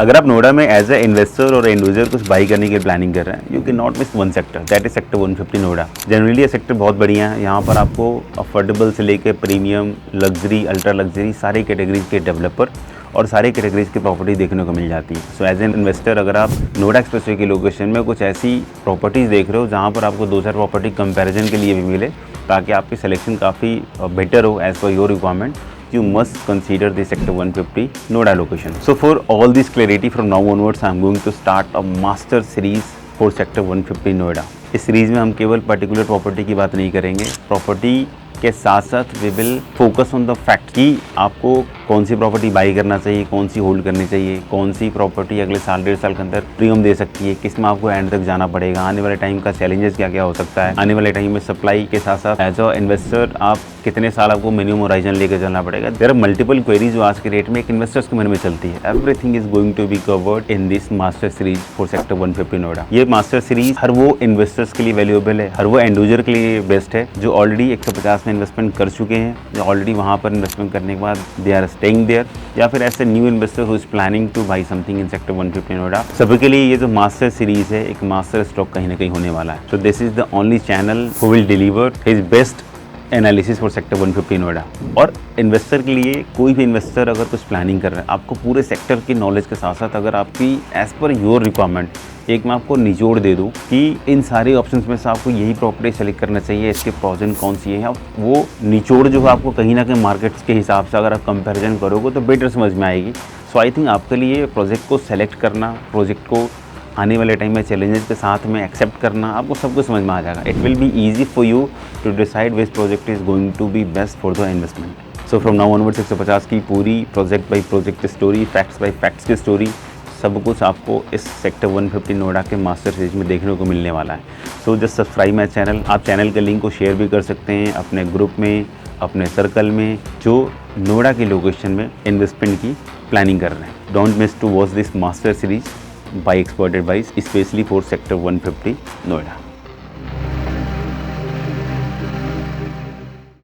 अगर आप नोएडा में एज ए इन्वेस्टर और एंड यूजर कुछ बाई करने की प्लानिंग कर रहे हैं, you can not miss one sector, that is sector 150 Noida. Generally ये सेक्टर बहुत बढ़िया है। यहाँ पर आपको अफोर्डेबल से लेकर प्रीमियम, लग्जरी, अल्ट्रा लग्जरी सारी कैटेगरीज के डेवलपर और सारी कैटेगरीज की प्रॉपर्टी देखने को मिल जाती है। सो एज एन इन्वेस्टर अगर आप नोएडा एक्सप्रेसवे की लोकेशन में कुछ ऐसी प्रॉपर्टीज़ देख रहे हो जहाँ पर आपको 2-4 प्रॉपर्टी कंपैरिजन के लिए भी मिले, ताकि आपकी सिलेक्शन काफ़ी बेटर हो as per your requirement, you must consider the sector 150 Noida location. So for all this clarity, from now onwards I am going to start a master series for sector 150 Noida. इस series में हम केवल particular property की बात नहीं करेंगे, property के साथ साथ we will focus on the fact कि आपको कौन सी प्रॉपर्टी बाई करना चाहिए, कौन सी होल्ड करनी चाहिए, कौन सी प्रॉपर्टी अगले साल 1.5 साल के अंदर प्रीमियम दे सकती है, किस में आपको एंड तक जाना पड़ेगा, आने वाले टाइम का चैलेंजेस क्या क्या हो सकता है, आने वाले टाइम में सप्लाई के साथ साथ एज अ इन्वेस्टर आप कितने साल आपको मिनिमम होराइजन लेकर चलना पड़ेगा। देयर आर मल्टीपल क्वेरीज जो आज के डेट में एक इन्वेस्टर्स के मन में चलती है। Everything is going to be covered in this master series for sector 150 Noida. ये मास्टर सीरीज हर वो इन्वेस्टर्स के लिए वैल्यूएबल है, हर वो एंड यूजर के लिए बेस्ट है जो ऑलरेडी 150 में इन्वेस्टमेंट कर चुके हैं, जो ऑलरेडी वहाँ पर इन्वेस्टमेंट करने के बाद दे आर स्टेइंग देयर, या फिर ऐसे new investor who is planning two by something in sector 150 Noida. सभी के लिए ये जो मास्टर सीरीज है एक मास्टर स्टॉक कहीं ना कहीं होने वाला है। So this is the only channel who will deliver his best analysis for sector 150 Noida. और इन्वेस्टर के लिए, कोई भी इन्वेस्टर अगर कुछ प्लानिंग कर रहा है, आपको पूरे सेक्टर की नॉलेज के साथ साथ अगर आपकी एज पर योर रिक्वायरमेंट एक मैं आपको निचोड़ दे दूं कि इन सारे ऑप्शंस में से आपको यही प्रॉपर्टी सेलेक्ट करना चाहिए, इसके प्रोज एंड कौन सी है, वो निचोड़ जो है आपको कहीं ना कहीं मार्केट्स के हिसाब से अगर आप कंपैरिजन करोगे तो बेटर समझ में आएगी। सो आई थिंक आपके लिए प्रोजेक्ट को सेलेक्ट करना, प्रोजेक्ट को आने वाले टाइम में चैलेंजेस के साथ में एक्सेप्ट करना, आपको सब कुछ समझ में आ जाएगा। It will be easy for you to decide which project is going to be best for the investment. So from now onwards 150 की पूरी project by project story, facts by facts की स्टोरी, सब कुछ आपको इस सेक्टर 150 नोएडा के master series में देखने को मिलने वाला है। So just subscribe my channel. आप चैनल के लिंक को शेयर भी कर सकते हैं अपने ग्रुप में, अपने सर्कल में जो नोएडा की लोकेशन में इन्वेस्टमेंट की प्लानिंग कर रहे हैं। Don't miss to watch this master series by expert advice, especially for sector 150 Noida.